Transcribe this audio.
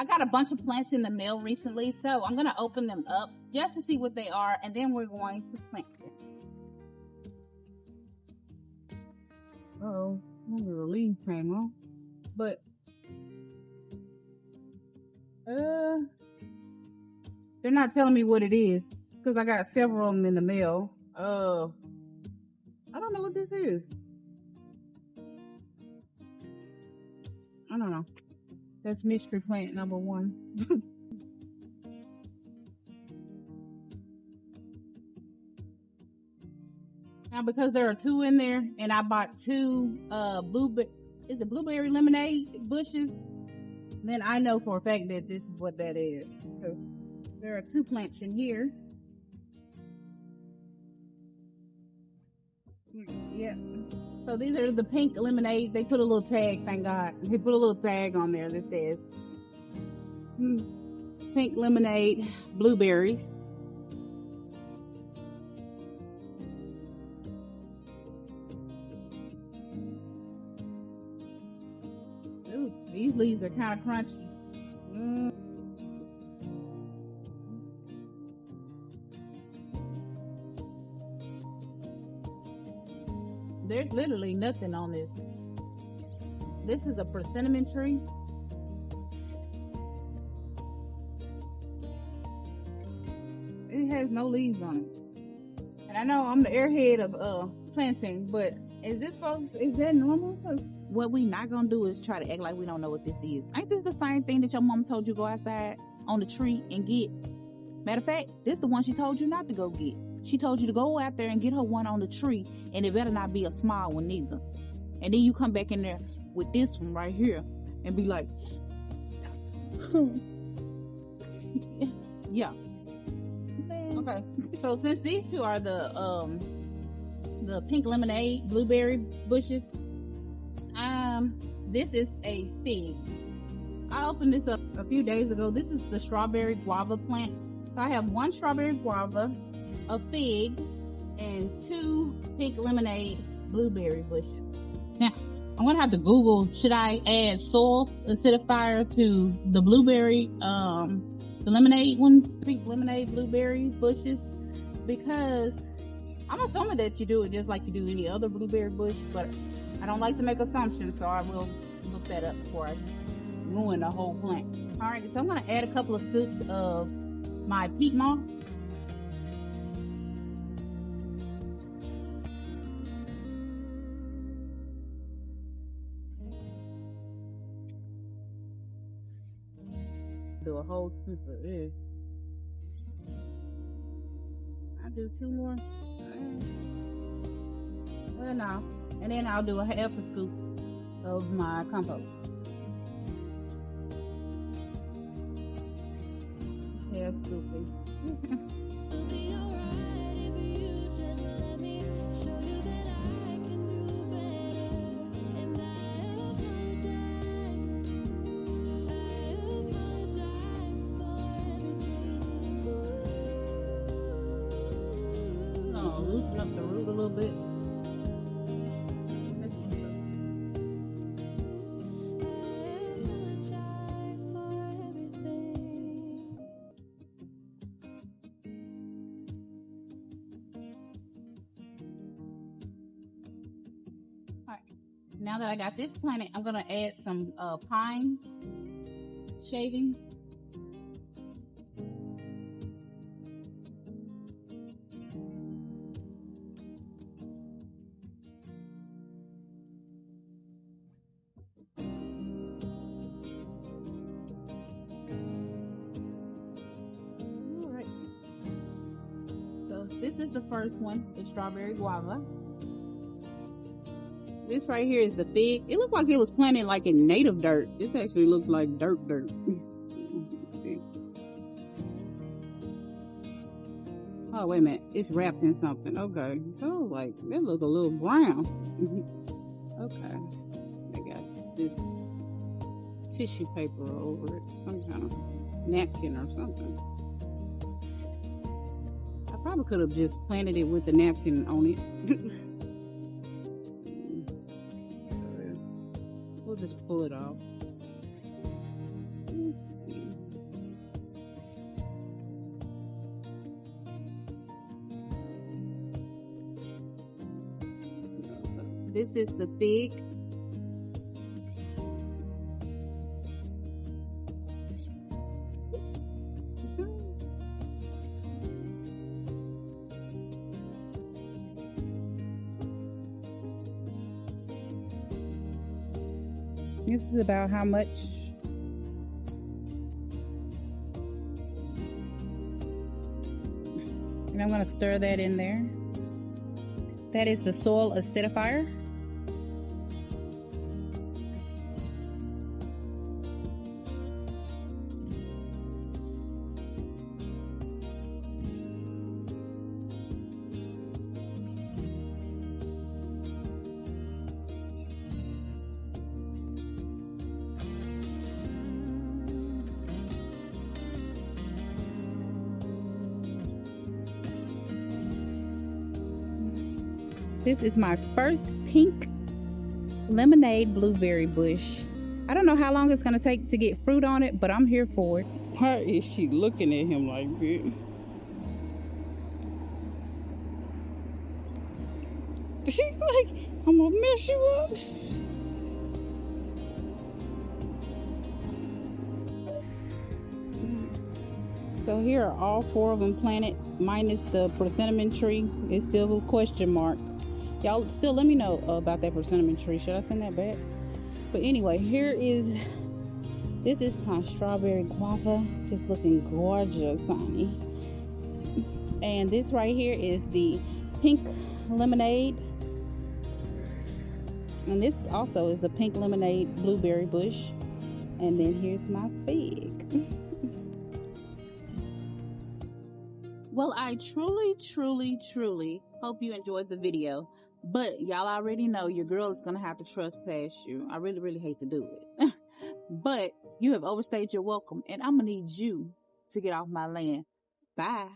I got a bunch of plants in the mail recently, so I'm going to open them up just to see what they are, and then we're going to plant them. Uh-oh, the leaf came on. But, they're not telling me what it is, because I got several of them in the mail. I don't know what this is. I don't know. That's mystery plant number 1. Now, because there are 2 in there, and I bought 2 blueberry lemonade bushes, then I know for a fact that this is what that is. So there are 2 plants in here. Yeah. So these are the pink lemonade. They put a little tag, thank God. They put a little tag on there that says pink lemonade blueberries. Ooh, these leaves are kind of crunchy. There's literally nothing on this. This is a persimmon tree. It has no leaves on it. And I know I'm the airhead of planting, but is that normal? What we not gonna do is try to act like we don't know what this is. Ain't this the same thing that your mom told you go outside on the tree and get? Matter of fact, this the one she told you not to go get. She told you to go out there and get her one on the tree, and it better not be a small one neither. And then you come back in there with this one right here and be like, yeah. Okay. So since these 2 are the pink lemonade blueberry bushes, this is a fig. I opened this up a few days ago. This is the strawberry guava plant. So I have 1 strawberry guava, a fig, and 2 pink lemonade blueberry bushes. Now, I'm gonna have to Google, should I add soil acidifier to the blueberry, the lemonade ones, pink lemonade blueberry bushes? Because I'm assuming that you do it just like you do any other blueberry bush, but I don't like to make assumptions, so I will look that up before I ruin the whole plant. Alright, so I'm gonna add a couple of scoops of my peat moss. Do a whole scoop of this. I'll do 2 more. Well, no. And then I'll do a half a scoop of my compost. Half scoop. It'll be alright if you just let me show you that I can do better. And I apologize. Loosen up the root a little bit. Alright, now that I got this planted, I'm gonna add some pine shaving. This is the first one, the strawberry guava. This right here is the fig. It looked like it was planted like in native dirt. This actually looks like dirt. Oh, wait a minute. It's wrapped in something. Okay. So, like, that looks a little brown. Okay. I got this tissue paper over it. Some kind of napkin or something. I probably could have just planted it with the napkin on it. We'll just pull it off. This is the fig. This is about how much. And I'm going to stir that in there. That is the soil acidifier. This is my first pink lemonade blueberry bush. I don't know how long it's going to take to get fruit on it, but I'm here for it. Why is she looking at him like that? She's like, I'm going to mess you up. So here are all 4 of them planted, minus the persimmon tree. It's still a question mark. Y'all still let me know about that persimmon tree. Should I send that back? But anyway, this is my strawberry guava. Just looking gorgeous, honey. And this right here is the pink lemonade. And this also is a pink lemonade blueberry bush. And then here's my fig. Well, I truly hope you enjoyed the video. But y'all already know your girl is going to have to trespass you. I really hate to do it. But you have overstayed your welcome, and I'm going to need you to get off my land. Bye.